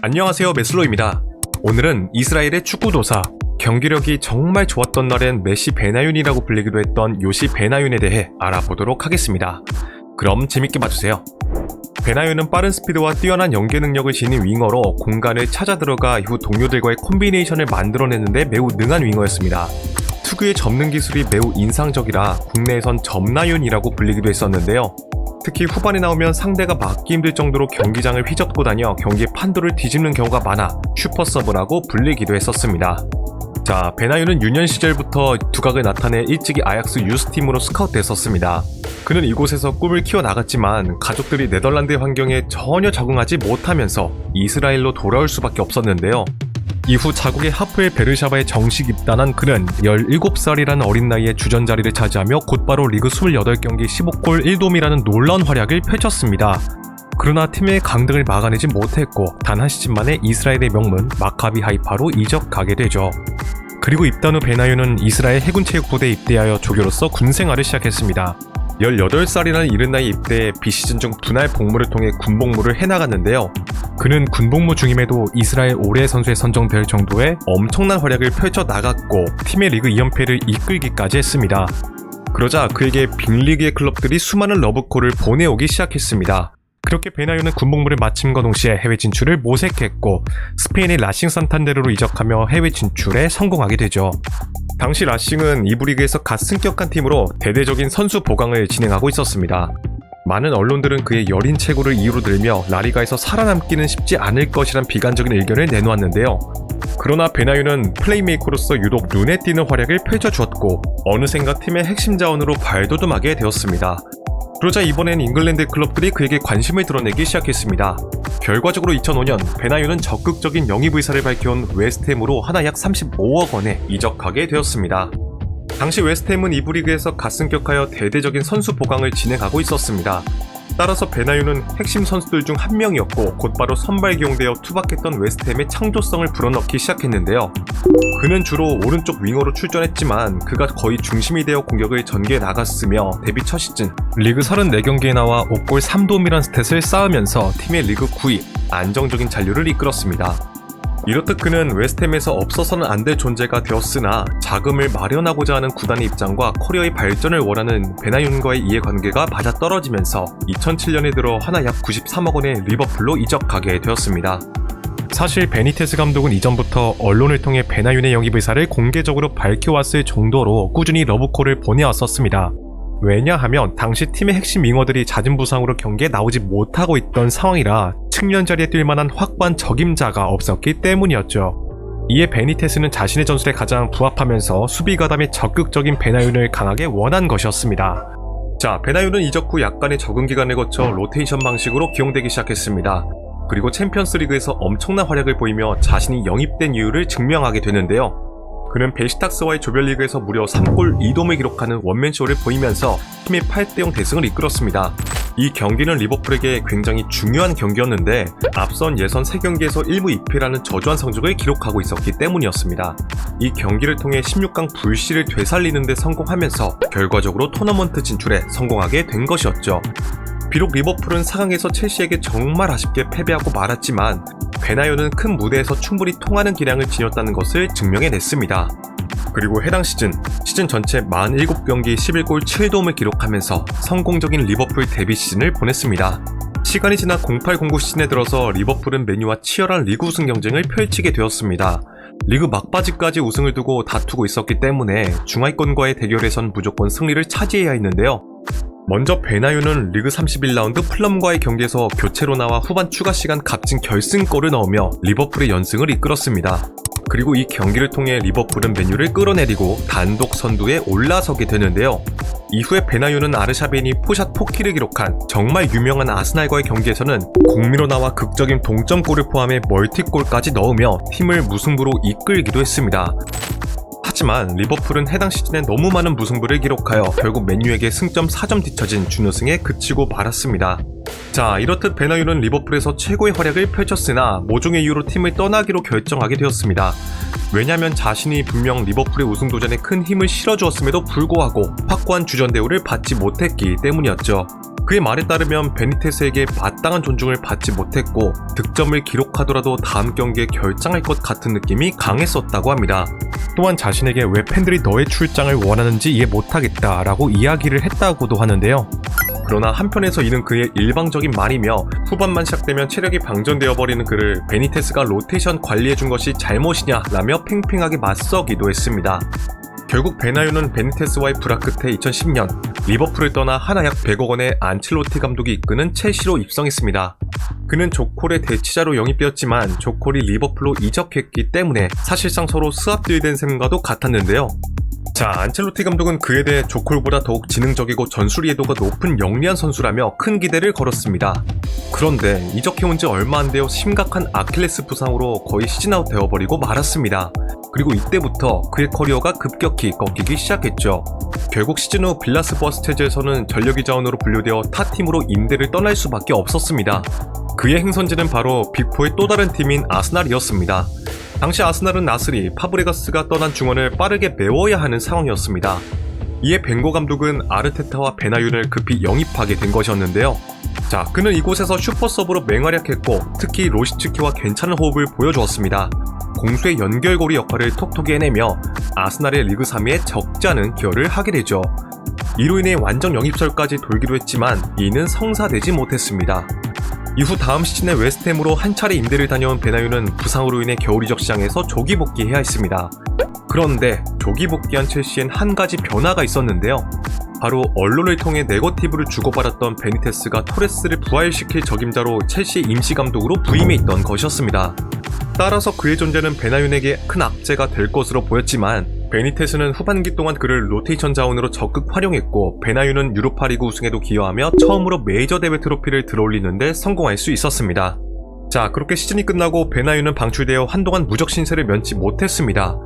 안녕하세요, 메슬로입니다. 오늘은 이스라엘의 축구도사, 경기력이 정말 좋았던 날엔 메시 베나윤이라고 불리기도 했던 요시 베나윤에 대해 알아보도록 하겠습니다. 그럼 재밌게 봐주세요. 베나윤은 빠른 스피드와 뛰어난 연계 능력을 지닌 윙어로 공간을 찾아 들어가 이후 동료들과의 콤비네이션을 만들어내는데 매우 능한 윙어였습니다. 특유의 접는 기술이 매우 인상적이라 국내에선 접나윤이라고 불리기도 했었는데요. 특히 후반에 나오면 상대가 막기 힘들 정도로 경기장을 휘젓고 다녀 경기의 판도를 뒤집는 경우가 많아 슈퍼서브라고 불리기도 했었습니다. 자, 베나윤은 유년 시절부터 두각을 나타내 일찍이 아약스 유스팀으로 스카웃됐었습니다. 그는 이곳에서 꿈을 키워나갔지만 가족들이 네덜란드의 환경에 전혀 적응하지 못하면서 이스라엘로 돌아올 수밖에 없었는데요. 이후 자국의 하프엘 베르샤바에 정식 입단한 그는 17살이라는 어린 나이에 주전 자리를 차지하며 곧바로 리그 28경기 15골 1도움이라는 놀라운 활약을 펼쳤습니다. 그러나 팀의 강등을 막아내지 못했고 단 한 시즌 만에 이스라엘의 명문 마카비 하이파로 이적가게 되죠. 그리고 입단 후 베나윤은 이스라엘 해군체육부대에 입대하여 조교로서 군생활을 시작했습니다. 18살이라는 이른 나이에 입대해 비시즌 중 분할 복무를 통해 군복무를 해나갔는데요. 그는 군복무 중임에도 이스라엘 올해의 선수에 선정될 정도의 엄청난 활약을 펼쳐나갔고 팀의 리그 2연패를 이끌기까지 했습니다. 그러자 그에게 빅리그의 클럽들이 수많은 러브콜을 보내오기 시작했습니다. 그렇게 베나윤은 군복무를 마침과 동시에 해외 진출을 모색했고 스페인의 라싱 산탄데르로 이적하며 해외 진출에 성공하게 되죠. 당시 라싱은 2부 리그에서 갓 승격한 팀으로 대대적인 선수 보강을 진행하고 있었습니다. 많은 언론들은 그의 여린 체구를 이유로 들며 라리가에서 살아남기는 쉽지 않을 것이란 비관적인 의견을 내놓았는데요. 그러나 베나윤은 플레이메이커로서 유독 눈에 띄는 활약을 펼쳐주었고 어느샌가 팀의 핵심 자원으로 발돋움하게 되었습니다. 그러자 이번엔 잉글랜드 클럽들이 그에게 관심을 드러내기 시작했습니다. 결과적으로 2005년 베나윤은 적극적인 영입 의사를 밝혀온 웨스트햄으로 하나 약 35억 원에 이적하게 되었습니다. 당시 웨스트햄은 2부 리그에서 갓승격하여 대대적인 선수 보강을 진행하고 있었습니다. 따라서 베나윤은 핵심 선수들 중 한 명이었고 곧바로 선발 기용되어 투박했던 웨스트햄의 창조성을 불어넣기 시작했는데요. 그는 주로 오른쪽 윙어로 출전했지만 그가 거의 중심이 되어 공격을 전개해 나갔으며 데뷔 첫 시즌 리그 34경기에 나와 5골 3도움이란 스탯을 쌓으면서 팀의 리그 9위 안정적인 잔류를 이끌었습니다. 이렇듯 그는 웨스트햄에서 없어서는 안 될 존재가 되었으나 자금을 마련하고자 하는 구단의 입장과 커리어의 발전을 원하는 베나윤과의 이해관계가 맞아떨어지면서 2007년에 들어 하나 약 93억 원의 리버풀로 이적하게 되었습니다. 사실 베니테스 감독은 이전부터 언론을 통해 베나윤의 영입 의사를 공개적으로 밝혀왔을 정도로 꾸준히 러브콜을 보내왔었습니다. 왜냐하면 당시 팀의 핵심 윙어들이 잦은 부상으로 경기에 나오지 못하고 있던 상황이라 측면 자리에 뛸 만한 확고한 적임자가 없었기 때문이었죠. 이에 베니테스는 자신의 전술에 가장 부합하면서 수비 가담에 적극적인 베나윤을 강하게 원한 것이었습니다. 자, 베나윤은 이적 후 약간의 적응 기간을 거쳐 로테이션 방식으로 기용되기 시작했습니다. 그리고 챔피언스 리그에서 엄청난 활약을 보이며 자신이 영입된 이유를 증명하게 되는데요. 그는 베시탁스와의 조별리그에서 무려 3골 2도움을 기록하는 원맨쇼를 보이면서 팀의 8대0 대승을 이끌었습니다. 이 경기는 리버풀에게 굉장히 중요한 경기였는데 앞선 예선 3경기에서 1무 2패라는 저조한 성적을 기록하고 있었기 때문이었습니다. 이 경기를 통해 16강 불씨를 되살리는 데 성공하면서 결과적으로 토너먼트 진출에 성공하게 된 것이었죠. 비록 리버풀은 4강에서 첼시에게 정말 아쉽게 패배하고 말았지만 베나윤은 큰 무대에서 충분히 통하는 기량을 지녔다는 것을 증명해냈습니다. 그리고 해당 시즌 전체 47경기 11골 7도움을 기록하면서 성공적인 리버풀 데뷔 시즌을 보냈습니다. 시간이 지나 08-09 시즌에 들어서 리버풀은 맨유와 치열한 리그 우승 경쟁을 펼치게 되었습니다. 리그 막바지까지 우승을 두고 다투고 있었기 때문에 중하위권과의 대결에선 무조건 승리를 차지해야 했는데요. 먼저 베나윤은 리그 31라운드 풀럼과의 경기에서 교체로 나와 후반 추가 시간 값진 결승골을 넣으며 리버풀의 연승을 이끌었습니다. 그리고 이 경기를 통해 리버풀은 맨유를 끌어내리고 단독 선두에 올라서게 되는데요. 이후에 베나윤은 아르샤베인이 포샷 포키를 기록한 정말 유명한 아스날과의 경기에서는 공미로 나와 극적인 동점골을 포함해 멀티골까지 넣으며 팀을 무승부로 이끌기도 했습니다. 하지만 리버풀은 해당 시즌에 너무 많은 무승부를 기록하여 결국 맨유에게 승점 4점 뒤처진 준우승에 그치고 말았습니다. 자, 이렇듯 베나윤은 리버풀에서 최고의 활약을 펼쳤으나 모종의 이유로 팀을 떠나기로 결정하게 되었습니다. 왜냐면 자신이 분명 리버풀의 우승 도전에 큰 힘을 실어주었음에도 불구하고 확고한 주전 대우를 받지 못했기 때문이었죠. 그의 말에 따르면 베니테스에게 마땅한 존중을 받지 못했고 득점을 기록하더라도 다음 경기에 결장할 것 같은 느낌이 강했었다고 합니다. 또한 자신에게 왜 팬들이 너의 출장을 원하는지 이해 못하겠다라고 이야기를 했다고도 하는데요. 그러나 한편에서 이는 그의 일방적인 말이며 후반만 시작되면 체력이 방전되어 버리는 그를 베니테스가 로테이션 관리해준 것이 잘못이냐 라며 팽팽하게 맞서기도 했습니다. 결국 베나유는 베니테스와의 불화 끝에 2010년 리버풀을 떠나 하나 약 100억 원의 안첼로티 감독이 이끄는 첼시로 입성했습니다. 그는 조콜의 대치자로 영입되었지만 조콜이 리버풀로 이적했기 때문에 사실상 서로 스왑딜된 셈과도 같았는데요. 자, 안첼로티 감독은 그에 대해 조콜보다 더욱 지능적이고 전술 이해도가 높은 영리한 선수라며 큰 기대를 걸었습니다. 그런데 이적해온 지 얼마 안 되어 심각한 아킬레스 부상으로 거의 시즌아웃 되어버리고 말았습니다. 그리고 이때부터 그의 커리어가 급격히 꺾이기 시작했죠. 결국 시즌 후 빌라스 버스테즈에서는 전력이 자원으로 분류되어 타 팀으로 임대를 떠날 수밖에 없었습니다. 그의 행선지는 바로 빅4의 또 다른 팀인 아스날이었습니다. 당시 아스날은 나스리, 파브레가스가 떠난 중원을 빠르게 메워야 하는 상황이었습니다. 이에 벵고 감독은 아르테타와 베나윤을 급히 영입하게 된 것이었는데요. 자, 그는 이곳에서 슈퍼서브로 맹활약했고 특히 로시츠키와 괜찮은 호흡을 보여주었습니다. 공수의 연결고리 역할을 톡톡히 해내며 아스날의 리그 3위에 적지 않은 기여를 하게 되죠. 이로 인해 완전 영입설까지 돌기로 했지만 이는 성사되지 못했습니다. 이후 다음 시즌에 웨스트햄으로 한 차례 임대를 다녀온 베나유는 부상으로 인해 겨울 이적 시장에서 조기 복귀해야 했습니다. 그런데 조기 복귀한 첼시엔 한 가지 변화가 있었는데요. 바로 언론을 통해 네거티브를 주고받았던 베니테스가 토레스를 부활시킬 적임자로 첼시 임시감독으로 부임해 있던 것이었습니다. 따라서 그의 존재는 베나윤에게 큰 악재가 될 것으로 보였지만 베니테스는 후반기 동안 그를 로테이션 자원으로 적극 활용했고 베나윤은 유로파리그 우승에도 기여하며 처음으로 메이저 대회 트로피를 들어올리는데 성공할 수 있었습니다. 자, 그렇게 시즌이 끝나고 베나윤은 방출되어 한동안 무적 신세를 면치 못했습니다.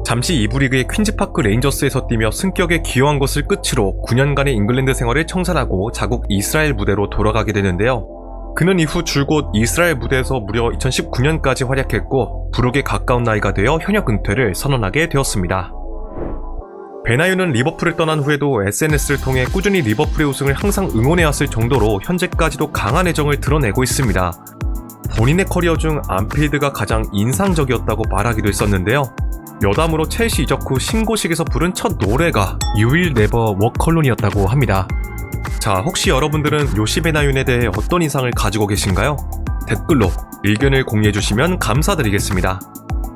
잠시 2부 리그의 퀸즈파크 레인저스에서 뛰며 승격에 기여한 것을 끝으로 9년간의 잉글랜드 생활을 청산하고 자국 이스라엘 무대로 돌아가게 되는데요. 그는 이후 줄곧 이스라엘 무대에서 무려 2019년까지 활약했고 부록에 가까운 나이가 되어 현역 은퇴를 선언하게 되었습니다. 베나유는 리버풀을 떠난 후에도 SNS를 통해 꾸준히 리버풀의 우승을 항상 응원해왔을 정도로 현재까지도 강한 애정을 드러내고 있습니다. 본인의 커리어 중 안필드가 가장 인상적이었다고 말하기도 했었는데요. 여담으로 첼시 이적 후 신고식에서 부른 첫 노래가 You Will Never Walk Alone이었다고 합니다. 자, 혹시 여러분들은 요시 베나윤에 대해 어떤 인상을 가지고 계신가요? 댓글로 의견을 공유해주시면 감사드리겠습니다.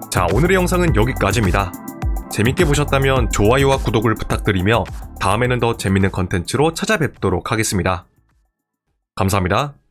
자, 오늘의 영상은 여기까지입니다. 재밌게 보셨다면 좋아요와 구독을 부탁드리며 다음에는 더 재밌는 컨텐츠로 찾아뵙도록 하겠습니다. 감사합니다.